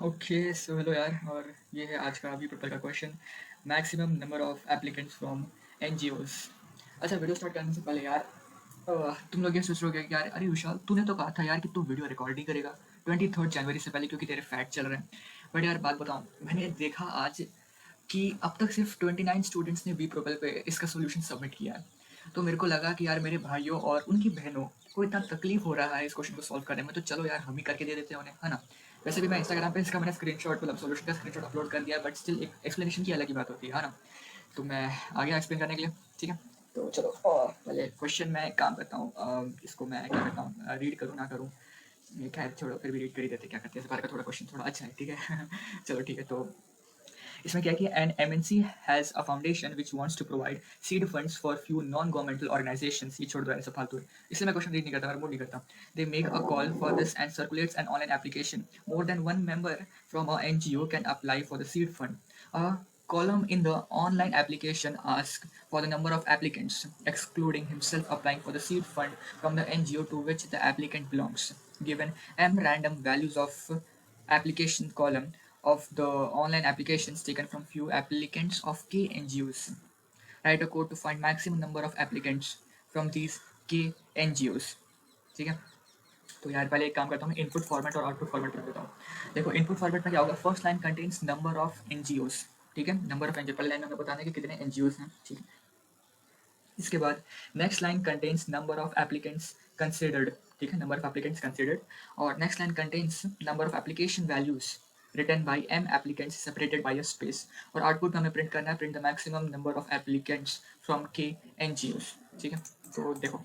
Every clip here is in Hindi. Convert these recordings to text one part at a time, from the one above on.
ओके सो हेलो यार, और ये है आज का अभी पेपर का question. Maximum number of applicants from NGOs. अच्छा, वीडियो स्टार्ट करने से पहले यार, तुम लोग ये सोच रहे हो कि यार अरे विशाल, तूने तो कहा था यार कि तू वीडियो रिकॉर्ड नहीं करेगा 23 जनवरी से पहले, क्योंकि तेरे फैक्ट चल रहे हैं। बट यार बात बताऊँ, मैंने देखा आज कि अब तक सिर्फ 29 स्टूडेंट्स ने बी प्रोपेल पे इसका सोल्यूशन सबमिट किया है। तो मेरे को लगा कि यार मेरे भाइयों और उनकी बहनों को इतना तकलीफ हो रहा है इस क्वेश्चन को सॉल्व करने में, तो चलो यार हम ही करके दे देते हैं उन्हें, है ना। वैसे भी मैं इंस्टाग्राम पे इसका मैंने स्क्रीनशॉट, मतलब सोल्यूशन का स्क्रीनशॉट अपलोड कर दिया, बट स्टिल एक एक्सप्लेनेशन की अलग ही बात होती है ना। तो मैं आ गया एक्सप्लेन करने के लिए, ठीक है। तो चलो पहले क्वेश्चन में एक काम करता हूँ, इसको मैं क्या करता हूँ, रीड करूँ ना करूँ, ये खैर छोड़ो, फिर भी रीड कर ही देते, क्या करते हैं, इस बार का थोड़ा क्वेश्चन थोड़ा अच्छा है, ठीक है। चलो ठीक है, तो इसमें क्या है कि an MNC has a foundation which wants to provide seed funds for few non governmental organisations. ये छोड़ दो, ऐसा फालतू है, इसलिए मैं क्वेश्चन रीड नहीं करता, मैं मूड नहीं करता। They make a call for this and circulates an online application. More than one member from a NGO can apply for the seed fund. A column in the online application asks for the number of applicants, excluding himself applying for the seed fund from the NGO to which the applicant belongs. Given m random values of application column of the online applications taken from few applicants of k NGOs. Write a code to find maximum number of applicants from these k NGOs. ठीक है। तो यार पहले एक काम करता हूँ, इनपुट फॉर्मेट और आउटपुट फॉर्मेट कर देता हूँ। देखो इनपुट फॉर्मेट में क्या होगा, first line contains number of NGOs, ठीक है, नंबर ऑफ एनजीओ, पहले लाइन में हमें बताना है कि कितने एनजीओज हैं, ठीक है। इसके बाद next line contains number of applicants considered, ठीक है, नंबर ऑफ एप्लीकेंट्स कंसिडर्ड। और next line contains number of application values written by m applicants separated by a space. और आउटपुट में हमें प्रिंट करना है, print the maximum number of applicants from k NGOs, ठीक है। तो देखो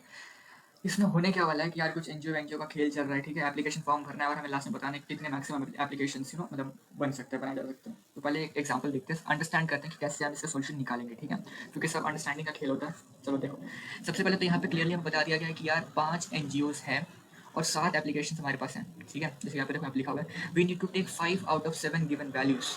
इसमें होने क्या वाला है कि यार कुछ एनजीओ का खेल चल रहा है, ठीक है। एप्लीकेशन फॉर्म भरना है और हमें लास्ट में बताना है कि कितने मैक्सिमम एप्लीकेशन मतलब बन सकते हैं, बनाए जा सकते हैं। तो पहले एक एग्जांपल देखते हैं, अंडरस्टैंड करते हैं कि कैसे हम इसका सोल्यूशन निकालेंगे, ठीक है, क्योंकि सब अंडरस्टैंडिंग का खेल होता है। चलो देखो, सबसे पहले तो यहाँ पे क्लियरली हमें बता दिया गया है कि यार 5 एनजीओज हैं और 7 एप्लीकेशन हमारे पास हैं, ठीक है। जैसे यहाँ पे देखो यहाँ लिखा हुआ है, we need to take 5 out of 7 given values,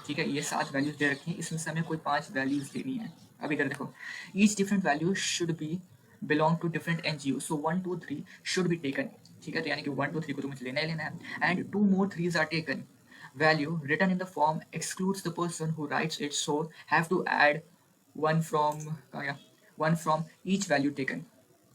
ठीक है। ये 7 वैल्यूज दे रखी हैं, इसमें से हमें कोई 5 वैल्यूज लेनी है। अब इधर देखो, each different value should be belong to different NGOs. So 1, 2, 3 should be taken. ठीक है, तो यानी कि 1, 2, 3 को तुम्हें लेना ही लेना है, and 2 more 3s are taken. Value written in the form excludes the person who writes it, so have to add one from one from each value taken.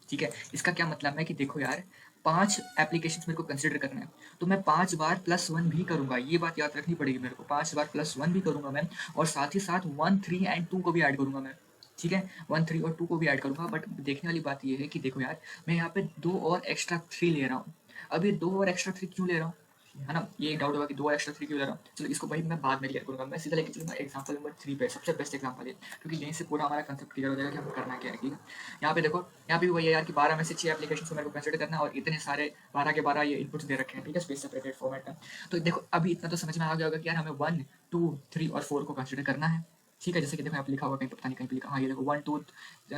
ठीक है, इसका क्या मतलब है कि देखो यार 5 एप्लीकेशन मेरे को कंसिडर करना है, तो मैं 5 बार +1 भी करूंगा, ये बात याद रखनी पड़ेगी मेरे को, 5 बार +1 भी करूंगा मैं, और साथ ही साथ 1, 3 एंड 2 को भी ऐड करूंगा मैं, ठीक है। 1, 3 और 2 को भी ऐड करूंगा। बट देखने वाली बात ये है कि देखो यार, मैं यहाँ पे 2 और एक्स्ट्रा 3 ले रहा हूँ। अब ये 2 और एक्स्ट्रा 3 क्यों ले रहा हूँ, है ना, ये एक डाउट होगा कि 2 एक्स्ट्रा 3 क्यों ले रहा हूँ। चलो इसको भाई मैं बाद में क्लियर करूंगा, मैं सीधा लेके चलूंगा एग्जाम्पल नंबर 3 पे, सबसे बेस्ट एग्जाम्पल है, क्योंकि यहीं से पूरा हमारा कंसेप्ट क्लियर हो जाएगा कि हमें करना क्या है, ठीक है। यहाँ पे देखो, यहाँ पे वही है यार कि 12 में से 6 एप्लीकेशन को मेरे को कंसिडर करना है, और इतने सारे 12 के 12 ये इनपुट्स दे रखे हैं, ठीक है, स्पेस सेपरेटेड फॉर्मेट में। तो देखो अभी इतना तो समझ में आ गया होगा कि यार हमें 1, 2, 3 और 4 को कंसिडर करना है, ठीक है। जैसे कि देखो यहाँ पे लिखा हुआ, कहीं पता नहीं कहीं पे लिखा, हाँ ये देखो 1, 2,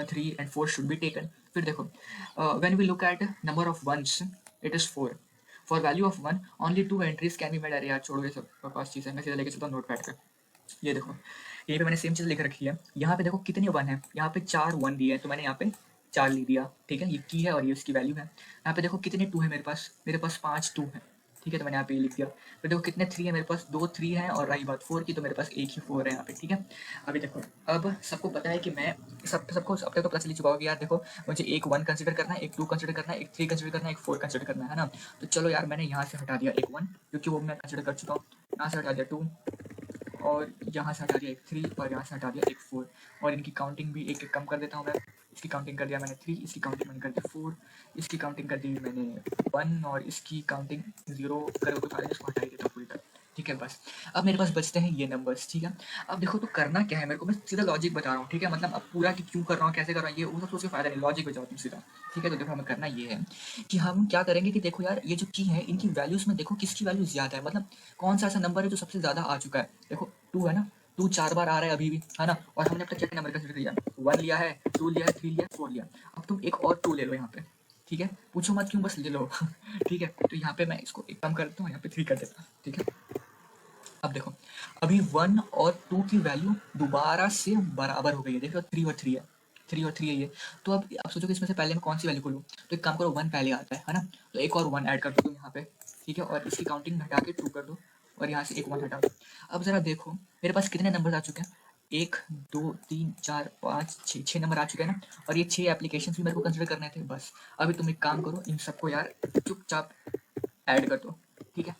3 एंड 4 शुड बी टेकन। फिर देखो when we look at number of ones, it is 4। For value of 1 only 2 entries can be made. अरे यार छोड़ो ये सब बकवास चीज़ है, मैं सीधा लेके चलता हूँ नोट पैड पे। ये देखो यहीं पे मैंने सेम चीज़ लिख रखी है, यहाँ पे देखो कितने 1 है, यहाँ पे 4 1 दिए हैं, तो मैंने यहाँ पे 4 लिख दिया, ठीक है, ये की है और ये उसकी वैल्यू है। यहाँ पे देखो कितने 2 है मेरे पास 5 2 है, ठीक है, तो मैंने यहाँ पे ये लिख दिया। फिर देखो कितने 3 है मेरे पास, 2 3 है, और रही बात 4 की, तो मेरे पास एक ही 4 है यहाँ पे, ठीक है। अभी देखो, अब सबको पता है कि मैं सबको अब तक तो पता चल चुका होगा कि यार देखो मुझे एक 1 कंसिडर करना है, एक 2 कंसिडर करना है, एक 3 कंसिडर करना है, एक 4 कंसिडर करना है ना। तो चलो यार मैंने यहाँ से हटा दिया एक 1, क्योंकि वो मैं कंसिडर कर चुका हूँ, यहाँ से हटा दिया 2, और यहाँ से हटा दिया एक 3, और यहाँ से हटा दिया एक 4, और इनकी काउंटिंग भी एक एक कम कर देता हूँ मैं। इसकी काउंटिंग कर दिया मैंने 3, इसकी काउंटिंग मैंने कर दी 4, इसकी काउंटिंग कर दी मैंने 1, और इसकी काउंटिंग 0 कर दो, सारे इसको हटा ही देता हूँ पूरी तरह, ठीक है। बस अब मेरे पास बचते हैं ये नंबर्स, ठीक है। अब देखो तो करना क्या है मेरे को, मैं सीधा लॉजिक बता रहा हूँ, ठीक है, मतलब अब पूरा कि क्यों कर रहा हूँ, कैसे कर रहा हूँ, ये वो सब सोच के फायदा नहीं, लॉजिक बजाओ तुम सीधा, ठीक है। तो देखो हमें करना ये है कि हम क्या करेंगे कि देखो यार ये जो की है इनकी वैल्यूज में देखो किसकी वैल्यू ज्यादा है, मतलब कौन सा ऐसा नंबर है जो सबसे ज्यादा आ चुका है। देखो 2 है ना, 2 4 बार आ रहा है अभी भी, है ना, और हमने अब तक क्या नंबर कंसिडर किया, 1 लिया है, 2 लिया है, 3 लिया, 4 लिया। अब तुम एक और 2 ले लो यहाँ पे, ठीक है, पूछो मत क्यों, बस ले लो। ठीक है, तो यहाँ पे मैं इसको एक कम कर देता हूँ, यहाँ पे 3 कर देता हूँ, ठीक है। अब देखो अभी 1 और 2 की वैल्यू दोबारा से बराबर हो गई है, देखो 3 और 3 है, 3 और 3 है ये। तो अब सोचो कि इसमें से पहले मैं कौन सी वैल्यू को लूँ, तो एक काम करो 1 पहले आता है ना, तो एक और 1 ऐड कर दो तुम यहाँ पे, ठीक है, और इसकी काउंटिंग घटा के 2 कर दो, और यहाँ से एक 1 हटा दो। अब ज़रा देखो मेरे पास कितने नंबर आ चुके हैं, 1 2 3 4 5 6 6 नंबर आ चुके हैं ना, और ये 6 एप्लीकेशन भी मेरे को कंसिडर करने थे बस। अभी तुम एक काम करो, इन सबको यार चुपचाप ऐड कर दो, ठीक है,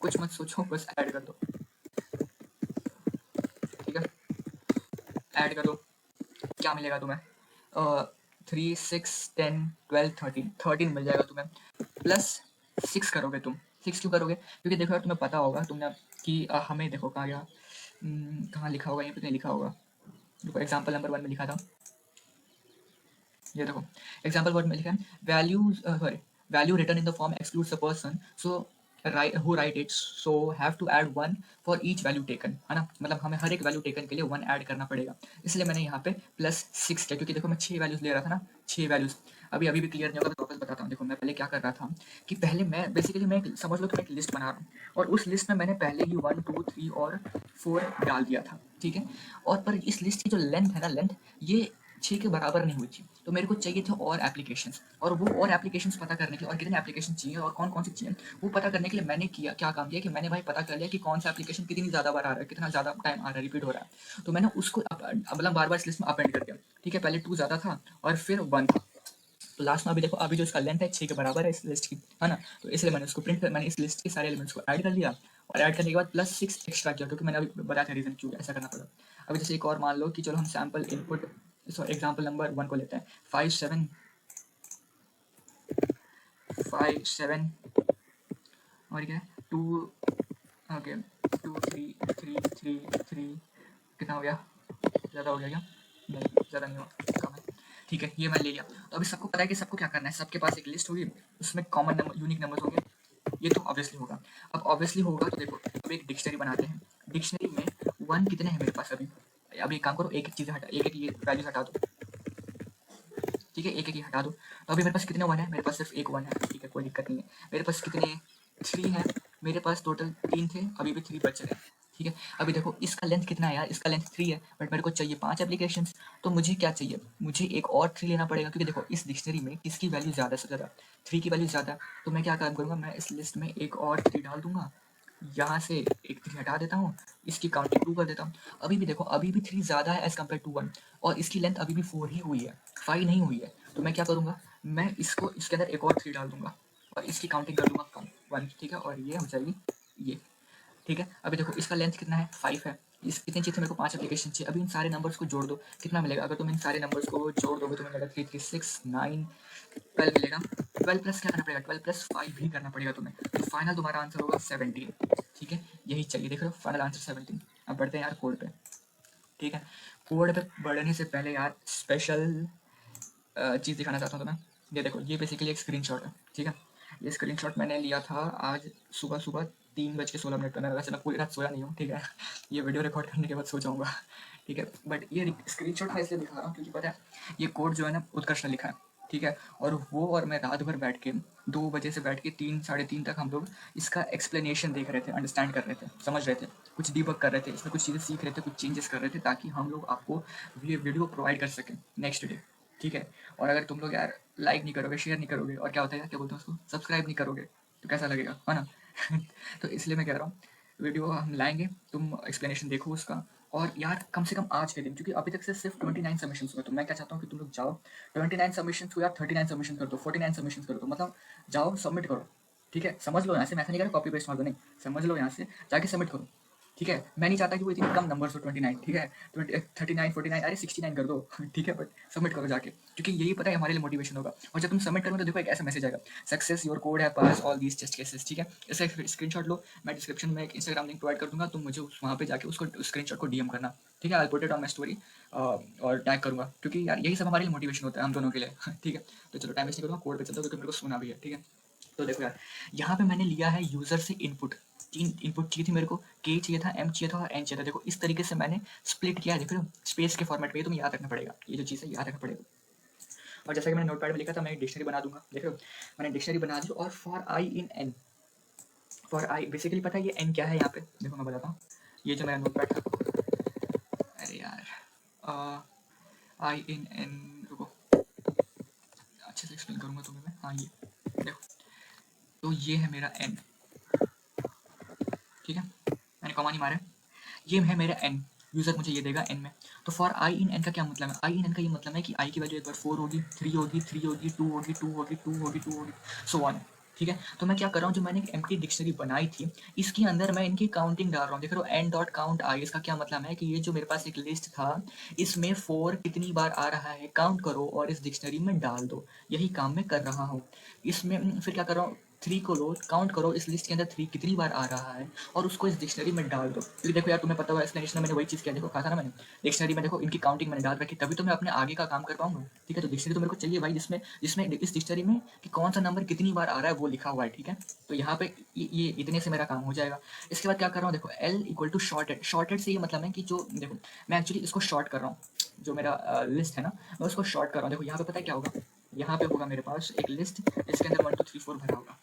कुछ मत सोचो, बस ऐड कर दो, ठीक है, ऐड कर दो। क्या मिलेगा तुम्हें, 3 6 10 12 13 13 मिल जाएगा तुम्हें, प्लस 6 करोगे तुम। 6 क्यों करोगे, क्योंकि देखो यार तुम्हें पता होगा तुमने कि हमें देखो कहाँ गया, कहाँ लिखा होगा, यहीं पे कहीं लिखा होगा, देखो एग्जाम्पल नंबर 1 में लिखा था, ये देखो एग्जाम्पल वर्ड में लिखा है value, sorry, value return in the form excludes the person so right who write it, so have to add 1 for each value taken, है ना, मतलब हमें हर एक वैल्यू टेकन के लिए 1 ऐड करना पड़ेगा, इसलिए मैंने यहाँ पे प्लस 6 किया, क्योंकि देखो मैं 6 वैल्यूज ले रहा था ना, 6 वैल्यूज। अभी भी क्लियर नहीं होगा तो वापस बताता हूँ। देखो मैं पहले क्या कर रहा था कि पहले मैं बेसिकली मैं समझ लो कि मैं एक लिस्ट बना रहा हूँ, और उस लिस्ट में मैंने पहले ही 1 2 3 और 4 डाल दिया था, ठीक है, और पर इस लिस्ट की जो लेंथ है ना, लेंथ ये 6 के बराबर नहीं हुई थी, तो मेरे को चाहिए थे और एप्लीकेशंस, और वो और एप्लीकेशंस पता करने के लिए, और कितने एप्लीकेशन चाहिए और कौन कौन से चाहिए, वो पता करने के लिए मैंने किया क्या काम किया कि मैंने भाई पता कर लिया कि कौन सा एप्लीकेशन कितनी ज़्यादा बार आ रहा है, कितना ज़्यादा टाइम आ रहा है, रिपीट हो रहा है, तो मैंने उसको मतलब बार बार इस लिस्ट में अपेंड कर दिया, ठीक है, पहले 2 ज़्यादा था और फिर 1 था, तो लास्ट में अभी देखो अभी जो इसका लेंथ है 6 के बराबर है इस लिस्ट की, है ना, तो इसलिए मैंने उसको प्रिंट कर, मैंने इस लिस्ट के सारे एलिमेंट्स को ऐड कर लिया, और ऐड करने के बाद प्लस 6 एक्स्ट्रा किया, क्योंकि मैंने अभी बताया था रीजन क्यों ऐसा करना पड़ा। अभी जैसे एक और मान लो कि चलो हम sample input, sorry example number 1 को लेते हैं, 5 7 5 7 और क्या है 2, ओके 2 3 3 3 3, कितना हो गया, ज़्यादा हो गया क्या, नहीं ज़्यादा नहीं हुआ, कम है, ठीक है, ये मैं ले लिया। तो अभी सबको पता है कि सबको क्या करना है, सबके पास एक लिस्ट होगी, उसमें कॉमन नंबर यूनिक नंबर होंगे, ये तो ऑब्वियसली होगा। अब ऑब्वियसली होगा तो देखो अब एक डिक्शनरी बनाते हैं, डिक्शनरी में 1 कितने हैं मेरे पास अभी, अभी एक काम करो, एक एक चीज़ हटा, एक एक ये वैल्यूज हटा दो, ठीक है, एक एक ही हटा दो, तो अभी मेरे पास कितने 1 है, मेरे पास सिर्फ एक 1 है, ठीक है, कोई दिक्कत नहीं है। मेरे पास कितने 3 है, मेरे पास टोटल 3 थे, अभी भी 3 बच रहे हैं, ठीक है। अभी देखो इसका लेंथ कितना है यार, इसका लेंथ 3 है, बट मेरे को चाहिए 5 एप्लीकेशन, तो मुझे क्या चाहिए, मुझे एक और 3 लेना पड़ेगा, क्योंकि देखो इस डिक्शनरी में किसकी वैल्यू ज़्यादा से ज़्यादा, 3 की वैल्यू ज़्यादा, तो मैं क्या काम करूँगा, मैं इस लिस्ट में एक और 3 डाल दूंगा, यहाँ से एक 3 हटा देता हूँ, इसकी काउंटिंग 2 कर देता हूँ। अभी भी देखो अभी भी 3 ज़्यादा है एज़ कम्पेयर टू 1, और इसकी लेंथ अभी भी 4 ही हुई है, 5 नहीं हुई है, तो मैं क्या करूँगा, मैं इसको इसके अंदर एक और 3 डाल दूंगा, और इसकी काउंटिंग कर दूंगा कम 1, ठीक है, और ये हो जाएगी ये, ठीक है। अभी देखो इसका लेंथ कितना है, 5 है, इस कितनी चाहिए थी मेरे को, 5 एप्लीकेशन चाहिए। अभी इन सारे नंबर्स को जोड़ दो, कितना मिलेगा, अगर तुम इन सारे नंबर्स को जोड़ दोगे तो मिलेगा 3 3 6 9 12 मिलेगा। 12 प्लस क्या करना पड़ेगा, 12 प्लस 5 भी करना पड़ेगा तुम्हें, तो फाइनल तुम्हारा आंसर होगा 17, ठीक है, यही चाहिए, देख रहे हो फाइनल आंसर 17। अब बढ़ते हैं यार कोड पे, ठीक है। कोड पे बढ़ने से पहले यार स्पेशल चीज़ दिखाना चाहता हूँ तुम्हें, ये देखो ये बेसिकली एक स्क्रीनशॉट है, ठीक है, ये स्क्रीनशॉट मैंने लिया था आज सुबह सुबह 3:16 पर, मैं वैसे मैं पूरी रात सोया नहीं हूँ, ठीक है, ये वीडियो रिकॉर्ड करने के बाद सो जाऊँगा, ठीक है, बट ये स्क्रीनशॉट मैं इसलिए दिखा रहा हूँ क्योंकि पता है ये कोड जो है ना उत्कर्ष ने लिखा है, ठीक है, और वो और मैं रात भर बैठ के 2 बजे से बैठ के 3 साढ़े 3 तक हम लोग इसका एक्सप्लेनेशन देख रहे थे, अंडरस्टैंड कर रहे थे, समझ रहे थे, कुछ डीबग कर रहे थे, इसमें कुछ चीज़ें सीख रहे थे, कुछ चेंजेस कर रहे थे, ताकि हम लोग आपको ये वीडियो प्रोवाइड कर सकें नेक्स्ट डे, ठीक है। और अगर तुम लोग यार लाइक नहीं करोगे, शेयर नहीं करोगे, और क्या होता है यार, क्या बोलते हैं उसको, सब्सक्राइब नहीं करोगे, तो कैसा लगेगा, है ना। तो इसलिए मैं कह रहा हूँ वीडियो हम लाएंगे, तुम एक्सप्लेनेशन देखो उसका, और यार कम से कम आज के दिन, क्योंकि अभी तक से सिर्फ 29 सबमिशंस हुए, तो मैं क्या चाहता हूँ कि तुम लोग जाओ 29 सबमिशंस हुआ, 39 सबमिशन कर दो, 49 सबमिशन कर दो, मतलब जाओ सबमिट करो, ठीक है, समझ लो यहाँ से, मैं ऐसा नहीं कह रहा कॉपी पेस्ट मार दो, नहीं, समझ लो यहाँ से जाके सबमिट करो, ठीक है। मैं नहीं चाहता कि वो इतनी कम नंबर हो 29, ठीक है, 39 49, अरे 69 कर दो, ठीक है, बट सबमिट करो जाके, क्योंकि यही पता है हमारे लिए मोटिवेशन होगा। और जब तुम सबमिट करोगे तो देखो एक ऐसा मैसेज आएगा, सक्सेस योर कोड है पास ऑल दीज टेस्ट केसेस, ठीक है। इसका स्क्रीनशॉट लो, मैं डिस्क्रिप्शन में एक इंस्टाग्राम लिंक प्रोवाइड कर दूंगा, तुम मुझे वहाँ पे जाके उसको स्क्रीनशॉट को डीएम करना, ठीक है, I put it on my story, और टैग करूँगा, क्योंकि यार यही सब हमारे लिए मोटिवेशन होता है हम दोनों के लिए, ठीक है। तो चलो टाइम वेस्ट नहीं करूँगा, कोड पे चलता हूँ क्योंकि मेरे को सुना भी है, ठीक है। तो देखो यार यहाँ पे मैंने लिया है यूज़र से इनपुट, 3 इनपुट चाहिए थी मेरे को, के चाहिए था, एम चाहिए था और एन चाहिए था, देखो इस तरीके से मैंने स्प्लिट किया है, देख रहे हो स्पेस के फॉर्मेट में, ये तुम्हें याद रखना पड़ेगा, ये जो चीज़ है याद रखना पड़ेगा। और जैसा कि मैंने नोटपैड में लिखा था मैं एक डिक्शनरी बना दूंगा, देख रहे हो मैंने डिक्शनरी बना दी, और for I in an, for I basically पता है ये एन क्या है, यहाँ पे देखो मैं बताता हूँ, ये जो मेरा नोटपैड था, अरे यार आई इन एन, रुको अच्छे से एक्सप्लेन करूँगा तुम्हें मैं, हाँ ये देखो, तो ये है मेरा एन, ठीक है, कॉमा नहीं मारे, ये है मेरा एन, यूजर मुझे ये देगा एन में। तो फॉर आई इन एन का क्या मतलब है, आई इन एन का ये मतलब है कि आई की वैल्यू एक बार 4 होगी, 3 होगी, 3 होगी, 2 होगी, 2 होगी, 2 होगी, 2 होगी, सो ऑन। ठीक है, तो मैं क्या कर रहा हूँ, जो मैंने एक एम्प्टी डिक्शनरी बनाई थी इसके अंदर मैं इनकी काउंटिंग डाल रहा हूँ। देख रहे हो एन डॉट काउंट आई, इसका क्या मतलब है कि ये जो मेरे पास एक लिस्ट था इसमें 4 कितनी बार आ रहा है काउंट करो और इस डिक्शनरी में डाल दो, यही काम मैं कर रहा हूँ। इसमें फिर क्या कर रहा हूँ, 3 को लो काउंट करो इस लिस्ट के अंदर 3 कितनी बार आ रहा है और उसको इस डिक्शनरी में डाल दो। क्योंकि देखो यार तुम्हें पता हुआ एक्सप्लेनेशन में मैंने वही चीज़ किया, देखो कहा था ना मैंने, डिक्शनरी में देखो इनकी काउंटिंग मैंने डाल रखी, तभी तो मैं अपने आगे का काम कर पाऊंगा। ठीक है, तो डिक्शनरी तो मेरे को चाहिए भाई, जिसमें जिसमें इस डिक्शनरी में कि कौन सा नंबर कितनी बार आ रहा है वो लिखा हुआ है। ठीक है, तो यहाँ पे ये इतने से मेरा काम हो जाएगा। इसके बाद क्या कर रहा हूँ, देखो L equal to sorted, sorted से ये मतलब है कि जो देखो मैं एक्चुअली इसको शॉर्ट कर रहा हूँ, जो मेरा लिस्ट है ना मैं उसको शॉर्ट कर रहा हूँ। देखो यहाँ पे पता है क्या होगा, यहाँ पे होगा मेरे पास एक लिस्ट जिसके अंदर 1 2 3 4 भरा होगा।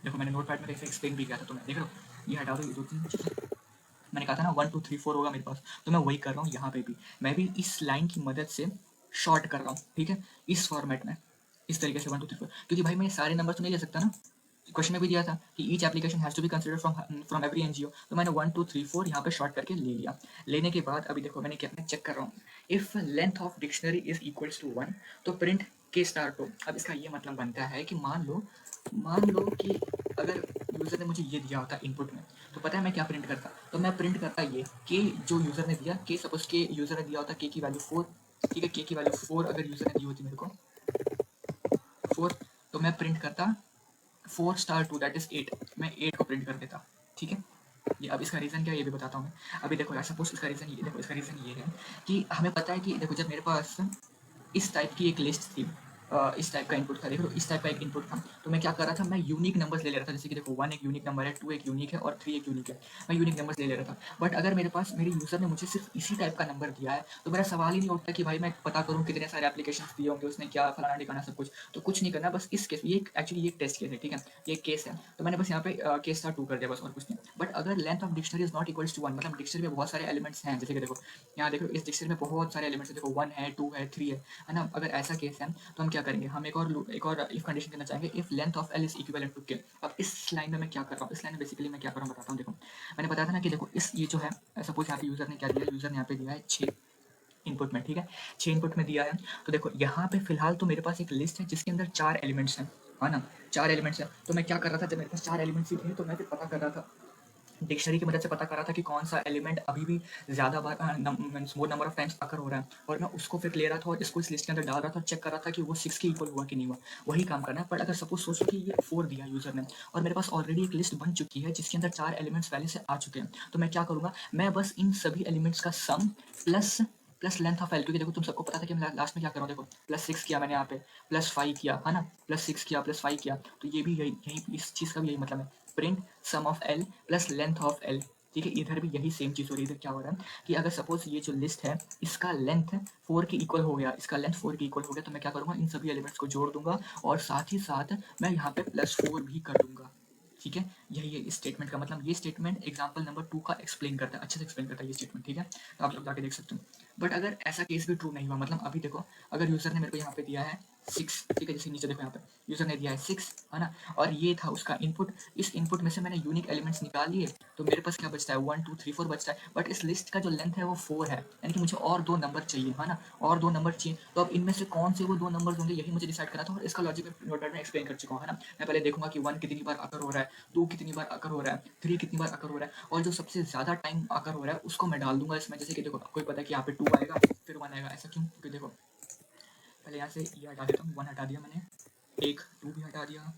देखो मैंने नोट पैड में कैसे एक्सप्लेन भी किया था, तो मैं देख रहा हूँ ये हटा दो, ये 2 3 चीज़ें मैंने कहा था ना 1 2 3 4 होगा मेरे पास, तो मैं वही कर रहा हूँ यहाँ पे भी, मैं भी इस लाइन की मदद से शॉर्ट कर रहा हूँ। ठीक है, इस फॉर्मेट में इस तरीके से 1 2 3 4, क्योंकि भाई मैं सारे नंबर तो नहीं ले सकता ना, क्वेश्चन में भी दिया था कि each application has to be considered from every NGO, तो मैंने 1 2 3 4 यहाँ पे शॉर्ट करके ले लिया। लेने के बाद अभी देखो मैंने क्या, मैं चेक कर रहा हूँ, if length of dictionary is equals to 1 तो प्रिंट के स्टार टू। अब इसका ये मतलब बनता है कि मान लो कि अगर यूज़र ने मुझे ये दिया होता इनपुट में, तो पता है मैं क्या प्रिंट करता, तो मैं प्रिंट करता ये के जो यूज़र ने दिया, के सपोज के यूज़र ने दिया होता के की वैल्यू 4। ठीक है, के की वैल्यू 4 अगर यूज़र ने दी होती मेरे को 4, तो मैं प्रिंट करता 4 स्टार 2 दैट इज 8, मैं 8 को प्रिंट कर देता। ठीक है, ये अब इसका रीज़न क्या है ये भी बताता हूँ मैं। अभी देखो यार सपोज इसका रीज़न ये, देखो इसका रीज़न ये है कि हमें पता है कि देखो जब मेरे पास इस टाइप की एक लिस्ट थी, इस टाइप का इनपुट था, देखो इस टाइप का एक इनपुट था, तो मैं क्या कर रहा था, मैं यूनिक नंबर्स ले रहा था। जैसे कि देखो 1 एक यूनिक नंबर है, 2 एक यूनिक है और 3 एक यूनिक है, मैं यूनिक नंबर्स ले रहा था। बट अगर मेरे पास मेरे यूज़र ने मुझे सिर्फ इसी टाइप का नंबर दिया है, तो मेरा सवाल ही नहीं उठता कि भाई मैं पता करूँ कितने सारे एप्लीकेशन दिए होंगे उसने, क्या फलाना ठिकाना सब कुछ, तो कुछ नहीं करना, बस इस केस ये एक्चुअली ये एक टेस्ट केस है। ठीक है, ये केस है, तो मैंने बस यहाँ पे केस स्टार 2 कर दिया बस, और कुछ नहीं। बट अगर length of dictionary is not equals to 1, मतलब डिक्शनरी में बहुत सारे एलिमेंट्स हैं, जैसे कि देखो यहाँ देखो इस डिक्शनरी में बहुत सारे एलिमेंट्स हैं, देखो 1 है, 2 है, 3 है ना। अगर ऐसा केस है तो हम क्या करेंगे, हम एक और इफ कंडीशन करना चाहेंगे, if length of L is equivalent to K. अब इस लाइन में मैं क्या कर रहा हूँ, इस लाइन में बेसिकली मैं क्या कर रहा हूँ बताता हूँ। देखो मैंने बताया था ना कि देखो इस ये जो है, सपोज यहाँ पे यूजर ने क्या दिया, यूजर ने यहाँ पे दिया है 6 इनपुट में। ठीक है, 6 इनपुट में दिया है, तो देखो यहाँ पे फिलहाल तो मेरे पास एक लिस्ट है जिसके अंदर 4 एलिमेंट्स हैं, है ना, 4 एलिमेंट्स हैं। तो मैं क्या कर रहा था, जब मेरे पास 4 एलिमेंट्स ही थे तो मैं फिर पता कर रहा था, डिक्शनरी की मदद से पता कर रहा था कि कौन सा एलिमेंट अभी भी ज़्यादा बार more number of times occur हो रहा है, और मैं उसको फिर ले रहा था और इसको इस लिस्ट के अंदर डाल रहा था और चेक कर रहा था कि वो 6 के इक्वल हुआ कि नहीं हुआ, वही काम करना है। पर अगर सपोज सोचो कि ये 4 दिया यूज़र ने और मेरे पास ऑलरेडी एक लिस्ट बन चुकी है जिसके अंदर 4 एलिमेंट्स पहले से आ चुके हैं, तो मैं क्या करूँगा, मैं बस इन सभी एलिमेंट्स का sum plus plus length of L, क्योंकि देखो तुम सबको पता था कि मैं लास्ट में क्या कर रहा हूँ, देखो +6 किया मैंने यहाँ पे, +5 किया, है ना, +6 किया, +5 किया, तो ये भी यही इस चीज़ का भी यही मतलब है, print sum of L plus length of L. ठीक है, इधर भी यही सेम चीज़ हो रही है। इधर क्या हो रहा है कि अगर सपोज ये जो लिस्ट है इसका लेंथ 4 के इक्वल हो गया, इसका लेंथ 4 के इक्वल हो गया, तो मैं क्या करूँगा, इन सभी एलिमेंट्स को जोड़ दूंगा और साथ ही साथ मैं यहाँ पे +4 भी कर दूंगा। ठीक है, यही है इस स्टेटमेंट का मतलब। ये स्टेटमेंट एग्जाम्पल नंबर 2 का एक्सप्लेन करता है, अच्छे से एक्सप्लेन करता है ये स्टेटमेंट। ठीक है, तो आप लोग जाके देख सकते हो। बट अगर ऐसा केस भी ट्रू नहीं हुआ, मतलब अभी देखो अगर यूज़र ने मेरे को यहाँ पे दिया है 6, ठीक है, जैसे नीचे देखो यहाँ पे यूज़र ने दिया है 6, है ना, और ये था उसका इनपुट, इस इनपुट में से मैंने यूनिक एलिमेंट्स निकाल लिए, तो मेरे पास क्या बचता है, 1 2 3 4 बचता है। बट इस लिस्ट का जो लेंथ है वो 4 है, यानी कि मुझे और 2 नंबर चाहिए, है ना, और 2 नंबर चाहिए। तो अब इनमें से कौन से वो 2 नंबर होंगे यही मुझे डिसाइड करना था, और इसका लॉजिक मैं नोटपैड में एक्सप्लेन कर चुका हूँ, है ना। मैं पहले देखूंगा कि 1 कितनी बार अकर हो रहा है, 2 कितनी बार अकर हो रहा है, 3 कितनी बार अकर हो रहा है, और जो सबसे ज़्यादा टाइम अकर हो रहा है उसको मैं डाल दूंगा इसमें। जैसे कि देखो आपको पता है कि यहाँ पे 2 आएगा फिर 1 आएगा, ऐसा क्यों, क्योंकि देखो पहले यहाँ से ये हटा देता हूँ, 1 हटा दिया मैंने, एक 2 भी हटा दिया,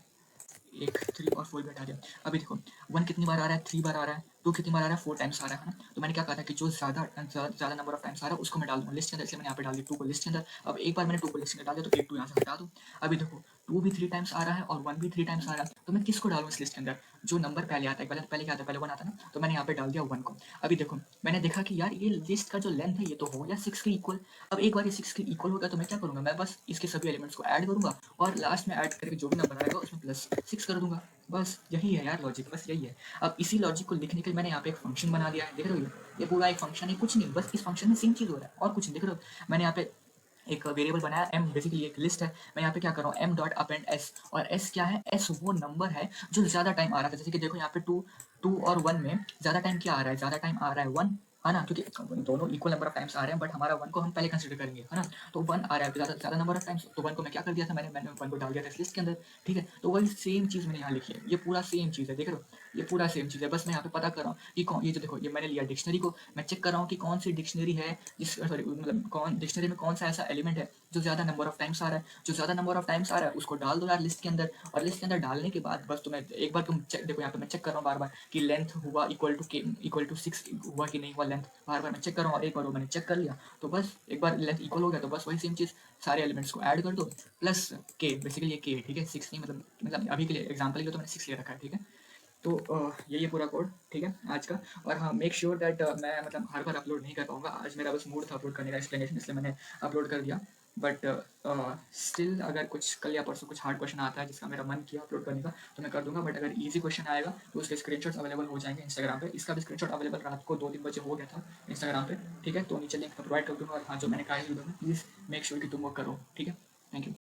एक 3 और 4 भी हटा दिया। अभी देखो 1 कितनी बार आ रहा है, 3 बार आ रहा है, 2 कितनी बार आ रहा है, 4 टाइम्स आ रहा है ना। तो मैंने क्या कहा था कि जो ज़्यादा नंबर ऑफ टाइम्स आ रहा है उसको मैं डाल दूँगा लिस्ट के अंदर, इसलिए मैंने यहाँ पे डाल दिया 2 को लिस्ट के अंदर। अब एक बार मैंने 2 को लिस्ट के अंदर डाल दिया तो एक 2 यहाँ से हटा दूँ। अभी देखो 2 भी 3 टाइम्स आ रहा है और 1 भी 3 टाइम्स आ रहा है, तो मैं किसको डालूँ इस लिस्ट के अंदर, जो नंबर पहले आता है, पहले क्या आता है, पहले 1 आता है ना, तो मैंने यहाँ पे डाल दिया 1 को। अभी देखो मैंने देखा कि यार ये लिस्ट का जो लेंथ है ये तो हो गया 6 के इक्वल। अब एक बार ये 6 के इक्वल हो गया तो मैं क्या करूँगा, मैं बस इसके सभी एलिमेंट्स को ऐड करूँगा और लास्ट में ऐड करके जो भी नंबर आएगा उसमें +6 कर दूंगा। बस यही है यार लॉजिक, बस यही है। अब इसी लॉजिक को लिखने के लिए मैंने यहाँ पे एक फंक्शन बना दिया है, देख रहे हो ये पूरा एक फंक्शन है, कुछ नहीं, बस इस फंक्शन में सेम चीज़ हो रहा है और कुछ नहीं। देख रहे हो मैंने यहाँ पे एक वेरिएबल बनाया m, बेसिकली एक लिस्ट है। मैं यहाँ पे क्या कर रहा हूँ, m डॉट अपेंड s, और s क्या है, s वो नंबर है जो ज़्यादा टाइम आ रहा था। जैसे कि देखो यहाँ पे 2 और 1 में ज़्यादा टाइम क्या आ रहा है, ज़्यादा टाइम आ रहा है 1, है ना, क्योंकि दोनों इक्वल नंबर ऑफ टाइम्स आ रहे हैं, बट हमारा 1 को हम पहले कंसिडर करेंगे, है ना। तो 1 आ रहा है ज़्यादा ज़्यादा नंबर ऑफ टाइम्स, तो 1 को मैं क्या कर दिया था, मैंने 1 को डाल दिया था इस लिस्ट के अंदर, ठीक है। तो वही सेम चीज़ मैंने यहाँ लिखी है, ये पूरा सेम चीज़ है, देख रहे हो, ये पूरा सेम चीज़ है। बस मैं यहाँ पे पता कर रहा हूँ कि कौन, ये जो देखो, ये मैंने लिया डिक्शनरी को, मैं चेक कर रहा हूँ कि कौन सी डिक्शनरी है जिस, सॉरी मतलब कौन डिक्शनरी में कौन सा ऐसा एलिमेंट है जो ज़्यादा नंबर ऑफ टाइम्स आ रहा है। जो ज़्यादा नंबर ऑफ टाइम्स आ रहा है उसको डाल दो यार लिस्ट के अंदर, और लिस्ट के अंदर डालने के बाद बस तुम्हें एक बार तुम चेक, देखो यहाँ पे मैं चेक कर रहा हूँ बार बार कि लेंथ हुआ इक्वल टू 6 हुआ कि नहीं हुआ, लेंथ बार बार मैं चेक कर रहा हूँ, और एक बार वो मैंने चेक कर लिया, तो बस एक बार लेंथ इक्वल हो गया तो बस वही सेम चीज़ सारे एलिमेंट्स को ऐड कर दो, प्लस के, बेसिकली ये के, ठीक है, 6 नहीं, मतलब अभी के लिए एग्जाम्पल के लिए तो मैंने 6 ले रखा है, ठीक है। तो यही है पूरा कोड, ठीक है, आज का। और हाँ, मेक श्योर दैट मैं मतलब हर बार अपलोड नहीं कर पाऊँगा, आज मेरा बस मूड था अपलोड करने का, एक्सप्लेनेशन, इसलिए मैंने अपलोड कर दिया। बट स्टिल अगर कुछ कल या परसों कुछ हार्ड क्वेश्चन आता है जिसका मेरा मन किया अपलोड करने का, तो मैं कर दूंगा। बट अगर इजी क्वेश्चन आएगा तो उसके स्क्रीनशॉट्स अवेलेबल हो जाएंगे इंस्टाग्राम पे। इसका भी स्क्रीनशॉट अवेलेबल रात को 2-3 बजे हो गया था इंस्टाग्राम पे, ठीक है। तो नीचे लिंक प्रोवाइड कर दूंगा, और हाँ, जो मैंने कहा है वीडियो में, प्लीज़ मेक श्योर कि तुम वो करो, ठीक है। Thank you.